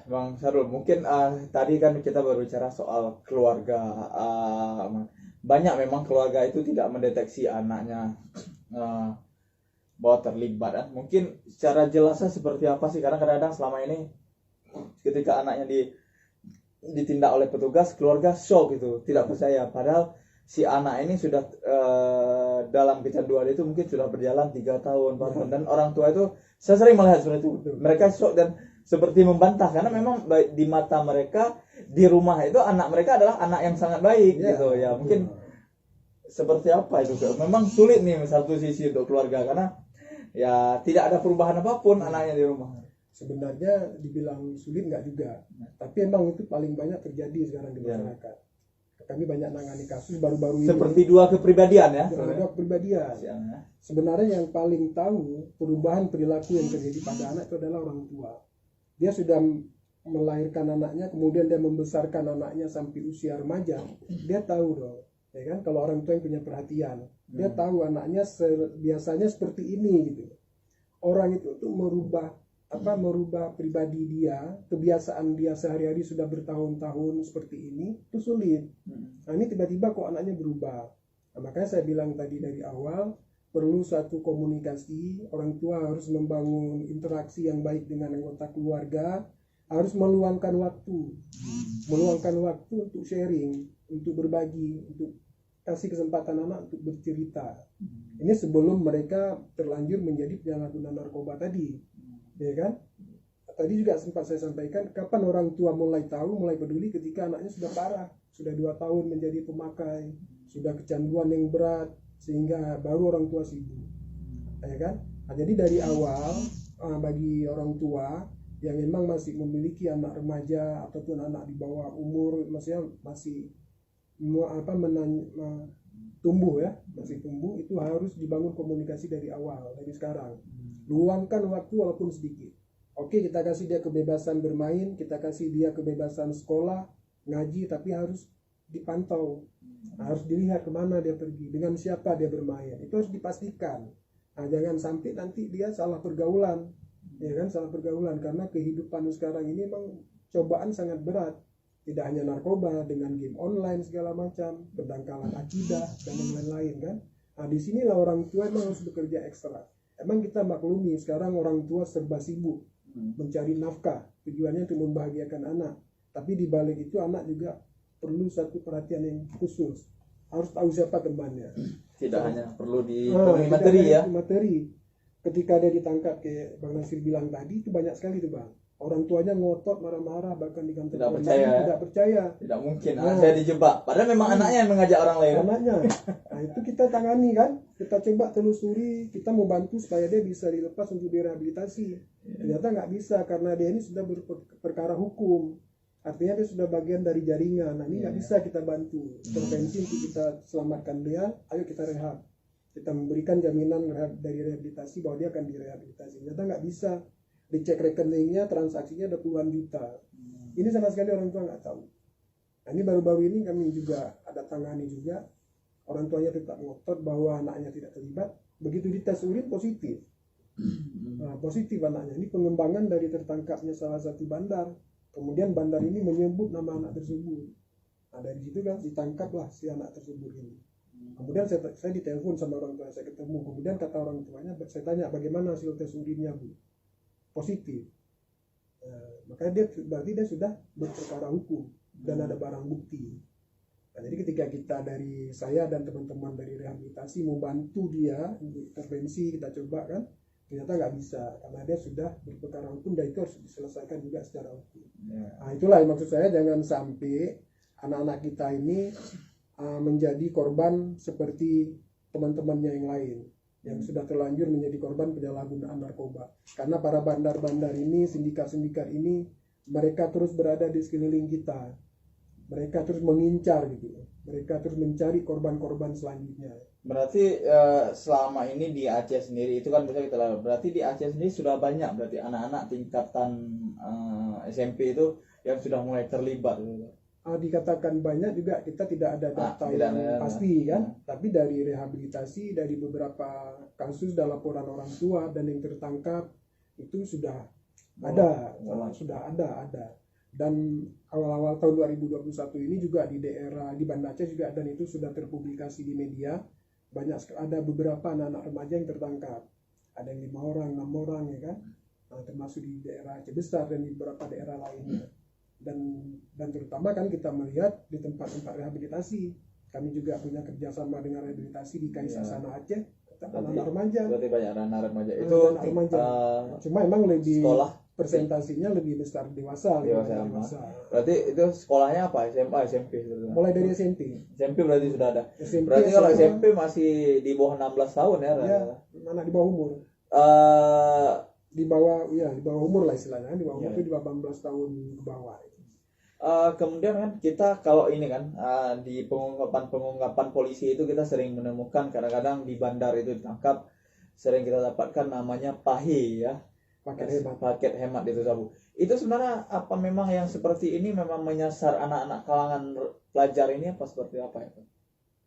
Bang Sarul, mungkin tadi kan kita berbicara soal keluarga. Banyak memang keluarga itu tidak mendeteksi anaknya eh, bahwa terlibat. Mungkin secara jelasnya seperti apa sih? Karena kadang-kadang selama ini ketika anaknya ditindak oleh petugas, keluarga shock gitu, tidak percaya. Padahal si anak ini sudah dalam kecanduan itu mungkin sudah berjalan 3 tahun, 4 tahun, dan orang tua itu saya sering melihat seperti itu. Mereka shock dan seperti membantah karena memang di mata mereka di rumah itu anak mereka adalah anak yang sangat baik gitu ya. Mungkin seperti apa itu? Memang sulit nih satu sisi untuk keluarga karena ya tidak ada perubahan apapun anaknya di rumah. Sebenarnya dibilang sulit nggak juga, tapi emang itu paling banyak terjadi sekarang di masyarakat. Kami banyak nangani kasus baru-baru ini. Seperti dua kepribadian ya. Dua kepribadian. Sebenarnya yang paling tahu perubahan perilaku yang terjadi pada anak itu adalah orang tua. Dia sudah melahirkan anaknya, kemudian dia membesarkan anaknya sampai usia remaja. Dia tahu dong, ya kan? Kalau orang tua yang punya perhatian, dia tahu anaknya biasanya seperti ini gitu. Orang itu tuh merubah pribadi dia, kebiasaan dia sehari-hari sudah bertahun-tahun seperti ini, itu sulit. Nah ini tiba-tiba kok anaknya berubah. Nah, makanya saya bilang tadi dari awal, perlu satu komunikasi, orang tua harus membangun interaksi yang baik dengan anggota keluarga, harus meluangkan waktu untuk sharing, untuk berbagi, untuk kasih kesempatan anak untuk bercerita. Ini sebelum mereka terlanjur menjadi penyalahguna narkoba tadi. Ya kan? Tadi juga sempat saya sampaikan, kapan orang tua mulai tahu, mulai peduli ketika anaknya sudah parah, sudah 2 tahun menjadi pemakai, sudah kecanduan yang berat, sehingga baru orang tua sibuk. Ya kan? Nah, jadi dari awal bagi orang tua yang memang masih memiliki anak remaja ataupun anak di bawah umur, maksudnya masih tumbuh ya, masih tumbuh, itu harus dibangun komunikasi dari awal, dari sekarang. Luangkan waktu walaupun sedikit. Oke, kita kasih dia kebebasan bermain, kita kasih dia kebebasan sekolah, ngaji, tapi harus dipantau, harus dilihat kemana dia pergi, dengan siapa dia bermain, itu harus dipastikan. Nah, jangan sampai nanti dia salah pergaulan, ya kan, salah pergaulan, karena kehidupan sekarang ini memang cobaan sangat berat. Tidak hanya narkoba, dengan game online segala macam, pendangkalan akidah dan yang lain-lain kan. Nah, disinilah orang tua memang harus bekerja ekstra. Emang kita maklumi sekarang orang tua serba sibuk mencari nafkah, tujuannya untuk membahagiakan anak. Tapi di balik itu anak juga perlu satu perhatian yang khusus. Harus tahu siapa temannya. Tidak hanya perlu dipenuhi materi ya. Materi. Ketika dia ditangkap kayak Bang Nasir bilang tadi, itu banyak sekali tuh Bang. Orang tuanya ngotot, marah-marah, bahkan di kantor tidak percaya. Tidak mungkin, saya dijebak. Padahal memang anaknya yang mengajak orang lain. Anaknya. Nah itu kita tangani kan. Kita coba telusuri, kita mau bantu supaya dia bisa dilepas untuk direhabilitasi. Ternyata nggak bisa karena dia ini sudah berperkara hukum. Artinya dia sudah bagian dari jaringan. Nah ini nggak bisa kita bantu. Intervensi untuk kita selamatkan dia, ayo kita rehab. Kita memberikan jaminan dari rehabilitasi bahwa dia akan direhabilitasi. Ternyata nggak bisa. Dicek rekeningnya, transaksinya ada puluhan juta. Ini sama sekali orang tua nggak tahu. Nah ini baru-baru ini kami juga ada tangani juga. Orang tuanya tetap ngotot bahwa anaknya tidak terlibat. Begitu dites urin positif. Nah, positif anaknya. Ini pengembangan dari tertangkapnya salah satu bandar. Kemudian bandar ini menyebut nama anak tersebut. Nah dari situ kan ditangkaplah si anak tersebut ini. Kemudian saya ditelepon sama orang tua, saya ketemu. Kemudian kata orang tuanya, saya tanya bagaimana hasil tes urinnya Bu? Positif. Makanya berarti dia sudah berperkara hukum dan ada barang bukti. Nah, jadi ketika kita dari saya dan teman-teman dari rehabilitasi membantu dia untuk intervensi, kita coba kan, ternyata nggak bisa karena dia sudah berperkara hukum dan itu harus diselesaikan juga secara hukum. Nah itulah yang maksud saya, jangan sampai anak-anak kita ini menjadi korban seperti teman-temannya yang lain yang sudah terlanjur menjadi korban penyalahgunaan narkoba. Karena para bandar-bandar ini, sindikat-sindikat ini, mereka terus berada di sekeliling kita. Mereka terus mengincar gitu. Mereka terus mencari korban-korban selanjutnya. Berarti selama ini di Aceh sendiri, itu kan bisa kita lihat, berarti di Aceh sendiri sudah banyak berarti anak-anak tingkatan SMP itu yang sudah mulai terlibat gitu. Dikatakan banyak juga, kita tidak ada data yang pasti kan, tapi dari rehabilitasi, dari beberapa kasus dan laporan orang tua dan yang tertangkap itu sudah Ada, Oh. sudah ada. Dan awal-awal tahun 2021 ini juga di daerah di Banda Aceh juga, dan itu sudah terpublikasi di media. Ada beberapa anak-anak remaja yang tertangkap. Ada yang 5 orang, 6 orang ya kan. Nah, termasuk di daerah Aceh Besar dan di beberapa daerah lainnya. Dan terutama kan kita melihat di tempat-tempat rehabilitasi. Kami juga punya kerjasama dengan rehabilitasi di Kais Asana Aceh, anak-anak remaja. Berarti banyak anak remaja. Anak Itu remaja. Cuma emang lebih sekolah persentasinya lebih besar dewasa. Berarti itu sekolahnya apa? SMA, SMP? Mulai dari SMP. SMP berarti sudah ada. SMP, Berarti kalau SMA, SMP masih di bawah 16 tahun ya? ya, anak di bawah umur. Eh, Di bawah umur lah istilahnya. Di bawah umur Iya. itu di bawah 18 tahun ke bawah. kemudian kan kita kalau ini kan di pengungkapan polisi itu kita sering menemukan kadang-kadang di bandar itu ditangkap, sering kita dapatkan namanya pahe ya, paket hemat itu sabu. Itu sebenarnya apa memang yang seperti ini memang menyasar anak-anak kalangan pelajar ini apa seperti apa ya?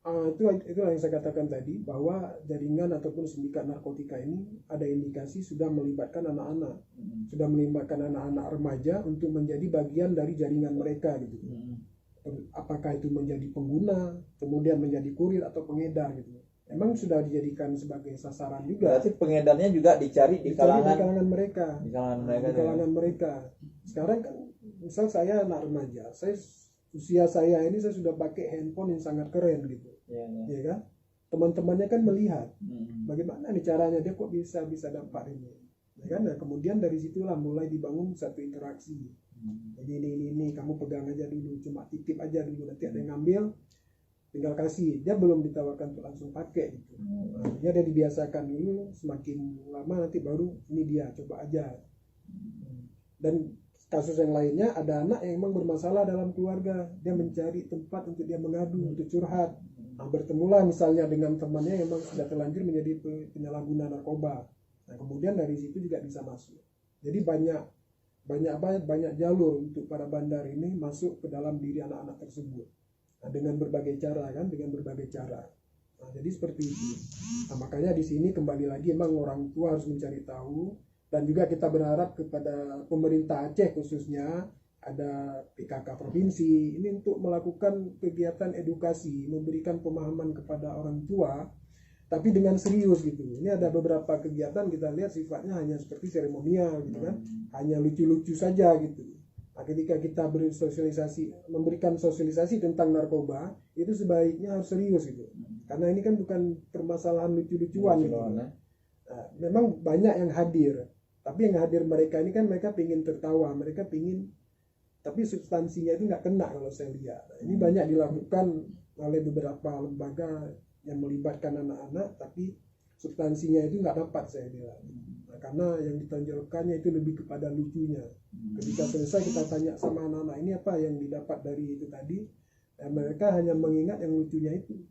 Itu yang saya katakan tadi, bahwa jaringan ataupun sindikat narkotika ini ada indikasi sudah melibatkan anak-anak, sudah melibatkan anak-anak remaja untuk menjadi bagian dari jaringan mereka gitu. Apakah itu menjadi pengguna, kemudian menjadi kurir atau pengedar gitu. Emang sudah dijadikan sebagai sasaran juga. Berarti pengedarnya juga dicari di kalangan mereka. Di kalangan mereka. Di kalangan mereka. Sekarang kan misal saya anak remaja, usia saya ini saya sudah pakai handphone yang sangat keren gitu. Ya kan? Teman-temannya kan melihat bagaimana nih caranya, dia kok bisa dapat ini. Ya kan? Nah, kemudian dari situlah mulai dibangun satu interaksi. Jadi ini kamu pegang aja dulu, cuma titip aja dulu, nanti ada yang ngambil, tinggal kasih. Dia belum ditawarkan untuk langsung pakai gitu. Dia ada dibiasakan dulu, semakin lama nanti baru ini dia coba aja. Dan kasus yang lainnya, ada anak yang memang bermasalah dalam keluarga, dia mencari tempat untuk dia mengadu, untuk curhat. Nah, bertemulah misalnya dengan temannya yang memang sudah terlanjur menjadi penyalahguna narkoba. Nah, kemudian dari situ juga bisa masuk. Jadi banyak jalur untuk para bandar ini masuk ke dalam diri anak-anak tersebut. Nah, dengan berbagai cara kan, Nah, jadi seperti itu. Nah, makanya di sini kembali lagi emang orang tua harus mencari tahu. Dan juga kita berharap kepada pemerintah Aceh khususnya, ada PKK provinsi ini untuk melakukan kegiatan edukasi, memberikan pemahaman kepada orang tua, tapi dengan serius gitu. Ini ada beberapa kegiatan kita lihat sifatnya hanya seperti seremonial gitu kan, hanya lucu-lucu saja gitu. Nah, ketika kita bersosialisasi, memberikan sosialisasi tentang narkoba, itu sebaiknya harus serius gitu. Karena ini kan bukan permasalahan lucu-lucuan gitu. Nah, memang banyak yang hadir, tapi yang hadir mereka ini kan mereka pingin tertawa, mereka pingin, tapi substansinya itu nggak kena kalau saya lihat. Nah, ini banyak dilakukan oleh beberapa lembaga yang melibatkan anak-anak, tapi substansinya itu nggak dapat saya bilang. Nah, karena yang ditonjolkannya itu lebih kepada lucunya. Ketika selesai kita tanya sama anak-anak ini apa yang didapat dari itu tadi, mereka hanya mengingat yang lucunya itu.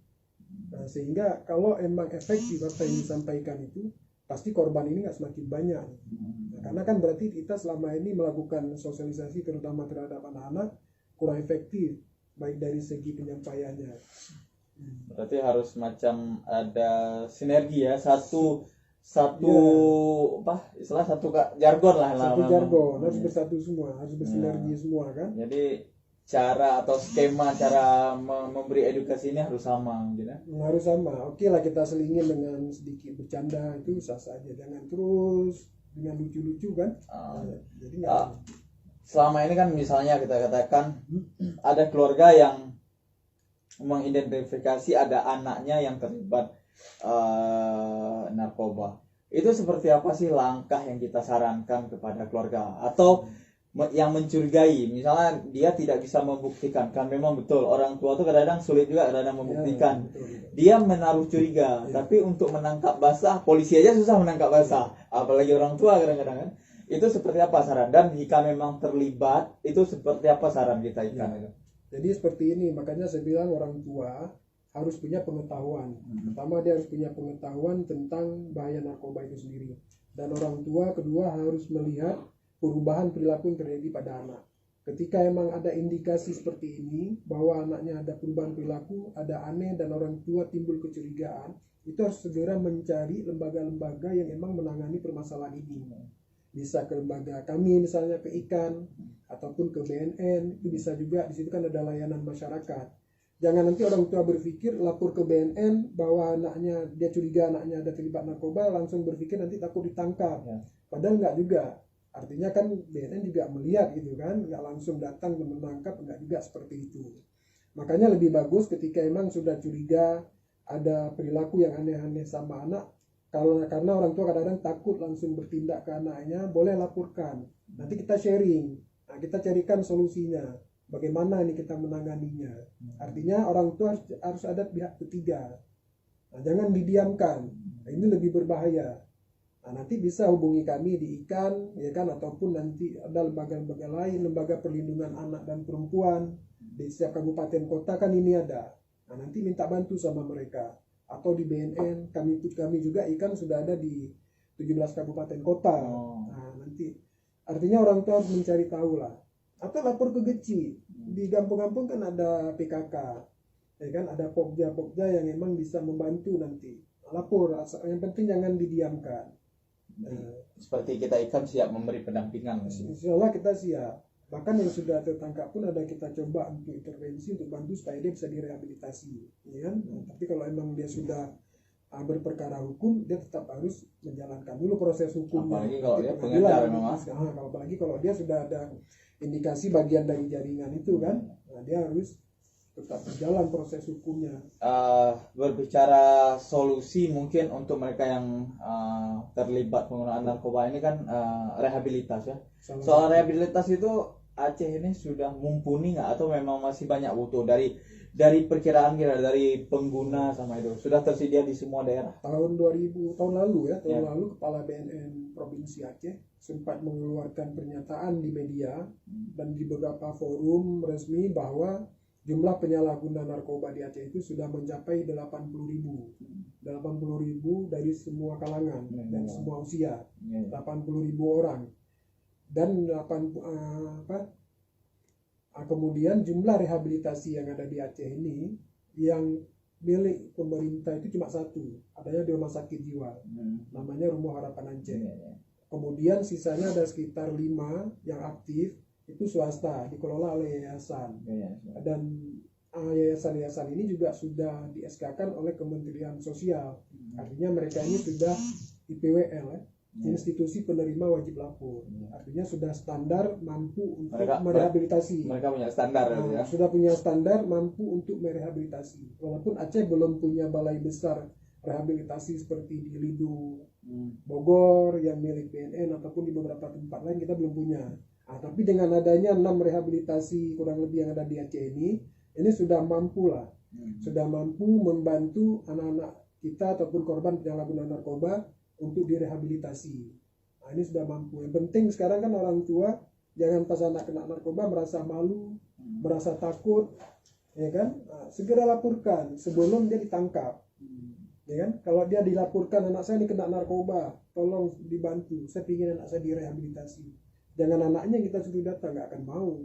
Nah, sehingga kalau emang efektif apa yang disampaikan itu, pasti korban ini nggak semakin banyak. Nah, karena kan berarti kita selama ini melakukan sosialisasi terutama terhadap anak-anak kurang efektif, baik dari segi penyampaiannya. Berarti harus macam ada sinergi ya, satu jargon lah. Satu jargon, harus bersatu semua, harus bersinergi semua kan. Jadi cara atau skema cara memberi edukasi ini harus sama gitu. Harus sama. Oke lah kita selingin dengan sedikit bercanda itu sah saja, jangan terus dengan lucu-lucu kan. Jadi selama ini kan misalnya kita katakan ada keluarga yang mengidentifikasi ada anaknya yang terlibat narkoba. Itu seperti apa sih langkah yang kita sarankan kepada keluarga atau yang mencurigai, misalnya dia tidak bisa membuktikan, kan memang betul orang tua tuh kadang-kadang sulit juga kadang membuktikan, dia menaruh curiga, tapi untuk menangkap basah, polisi aja susah menangkap basah, apalagi orang tua kadang-kadang kan. Itu seperti apa saran, dan jika memang terlibat itu seperti apa saran kita ikan itu? Jadi seperti ini, makanya saya bilang orang tua harus punya pengetahuan. Pertama dia harus punya pengetahuan tentang bahaya narkoba itu sendiri, dan orang tua kedua harus melihat perubahan perilaku yang terjadi pada anak. Ketika emang ada indikasi seperti ini, bahwa anaknya ada perubahan perilaku, ada aneh dan orang tua timbul kecurigaan, itu harus segera mencari lembaga-lembaga yang emang menangani permasalahan ini. bisa ke lembaga kami misalnya ke ikan ataupun ke BNN, itu bisa juga. Di situ kan ada layanan masyarakat. Jangan nanti orang tua berpikir lapor ke BNN bahwa anaknya, dia curiga anaknya ada terlibat narkoba, langsung berpikir nanti takut ditangkap. Ya. Padahal nggak juga. Artinya kan BNN juga melihat gitu kan, nggak langsung datang dan menangkap, nggak juga seperti itu. Makanya lebih bagus ketika emang sudah curiga ada perilaku yang aneh-aneh sama anak, karena orang tua kadang-kadang takut langsung bertindak ke anaknya, boleh laporkan. Nanti kita sharing, nah, kita carikan solusinya, bagaimana ini kita menanganinya. Artinya orang tua harus ada pihak ketiga. Nah, jangan didiamkan, nah, ini lebih berbahaya. Nah, nanti bisa hubungi kami di ikan, ya kan, ataupun nanti ada lembaga-lembaga lain, lembaga perlindungan anak dan perempuan di setiap kabupaten kota kan ini ada. Nah, nanti minta bantu sama mereka. Atau di BNN, kami juga ikan sudah ada di 17 kabupaten kota. Nah, nanti artinya orang tua harus mencari tahu lah. Atau lapor ke GECI. Di kampung-kampung kan ada PKK, ya kan, ada pokja yang emang bisa membantu nanti. Lapor, yang penting jangan didiamkan. Seperti kita ikan siap memberi pendampingan. Insya Allah kita siap. Bahkan yang sudah tertangkap pun ada kita coba untuk intervensi untuk bantu supaya dia bisa direhabilitasi, ya kan? Nah, tapi kalau emang dia sudah berperkara hukum, dia tetap harus menjalankan dulu proses hukumnya. Apalagi kalau dia pengadilan. Apalagi kalau dia sudah ada indikasi bagian dari jaringan itu kan, nah, dia harus tetap berjalan proses hukumnya. Berbicara solusi mungkin untuk mereka yang terlibat penggunaan narkoba ini kan rehabilitas ya. Soal rehabilitas itu Aceh ini sudah mumpuni nggak atau memang masih banyak butuh dari perkiraan kita dari pengguna sama itu sudah tersedia di semua daerah? Tahun 2000 tahun lalu lalu Kepala BNN Provinsi Aceh sempat mengeluarkan pernyataan di media dan di beberapa forum resmi bahwa jumlah penyalahguna narkoba di Aceh itu sudah mencapai 80.000 dari semua kalangan dan semua usia, 80.000 orang. Dan kemudian jumlah rehabilitasi yang ada di Aceh ini yang milik pemerintah itu cuma satu, adanya di rumah sakit jiwa, namanya Rumah Harapan Aceh. Kemudian sisanya ada sekitar 5 yang aktif, itu swasta, dikelola oleh yayasan. Dan yayasan-yayasan ini juga sudah di SK-kan oleh Kementerian Sosial. Artinya mereka ini sudah IPWL, institusi penerima wajib lapor. Artinya sudah standar mampu untuk merehabilitasi. Mereka punya standar ya. Sudah punya standar mampu untuk merehabilitasi. Walaupun Aceh belum punya balai besar rehabilitasi seperti di Lidu, Bogor yang milik BNN ataupun di beberapa tempat lain kita belum punya. Tapi dengan adanya 6 rehabilitasi kurang lebih yang ada di Aceh ini sudah mampu lah. Sudah mampu membantu anak-anak kita ataupun korban penyalahgunaan narkoba untuk direhabilitasi. Nah, ini sudah mampu. Yang penting sekarang kan orang tua jangan pas anak kena narkoba merasa malu, merasa takut, ya kan? Nah, segera laporkan sebelum dia ditangkap. Ya kan? Kalau dia dilaporkan anak saya ini kena narkoba, tolong dibantu. Saya ingin anak saya direhabilitasi. Jangan anaknya kita suruh datang, nggak akan mau.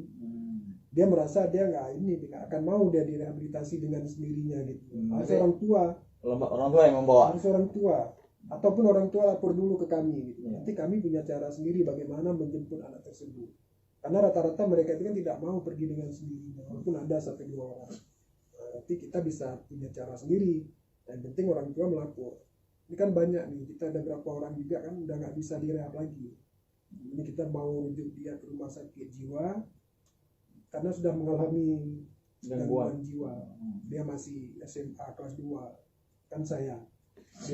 Dia merasa dia nggak akan mau dia direhabilitasi dengan sendirinya gitu. Harus orang tua yang membawa. Harus orang tua. Ataupun orang tua lapor dulu ke kami gitu. Nanti kami punya cara sendiri bagaimana menjemput anak tersebut. Karena rata-rata mereka itu kan tidak mau pergi dengan sendirinya, walaupun ada 1-2 orang. Nah, nanti kita bisa punya cara sendiri. Yang penting orang tua melapor. Ini kan banyak nih, kita ada berapa orang juga kan udah nggak bisa direhab lagi. Ini kita mau rujuk dia ke rumah sakit jiwa karena sudah mengalami gangguan jiwa. Dia masih SMA kelas 2. Kan saya.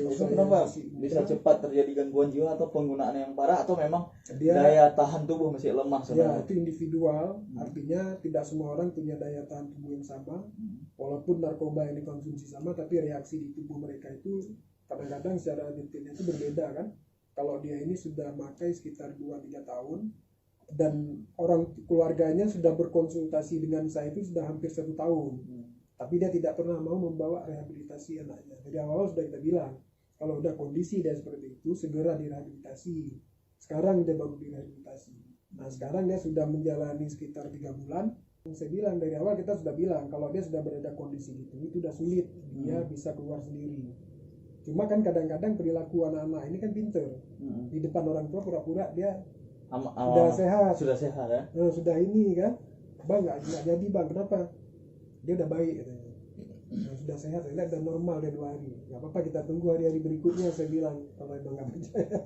Kenapa bisa cepat terjadi gangguan jiwa atau penggunaan yang parah atau memang daya tahan tubuh masih lemah sebenarnya? Ya, itu individual. Artinya tidak semua orang punya daya tahan tubuh yang sama. Walaupun narkoba yang dikonsumsi sama, tapi reaksi di tubuh mereka itu kadang-kadang secara detailnya itu berbeda kan. Kalau dia ini sudah pakai sekitar 2-3 tahun dan orang keluarganya sudah berkonsultasi dengan saya itu sudah hampir 1 tahun. Tapi dia tidak pernah mau membawa rehabilitasi anaknya. Dari awal sudah kita bilang, kalau udah kondisi dia seperti itu, segera direhabilitasi. Sekarang dia baru direhabilitasi. Nah sekarang dia sudah menjalani sekitar 3 bulan. Saya bilang dari awal kita sudah bilang, kalau dia sudah berada kondisi itu sudah sulit. Dia bisa keluar sendiri. Cuma kan kadang-kadang perilaku anak-anak ini kan pinter. Mm-mm. Di depan orang tua pura-pura dia Ama- sudah sehat. Sudah sehat ya. Sudah ini kan. Bang nggak jadi bang, kenapa? Dia udah baik katanya. Sudah sehat, saya lihat udah normal dia 2 hari. Nggak apa-apa, kita tunggu hari-hari berikutnya, saya bilang kalau emang nggak percaya.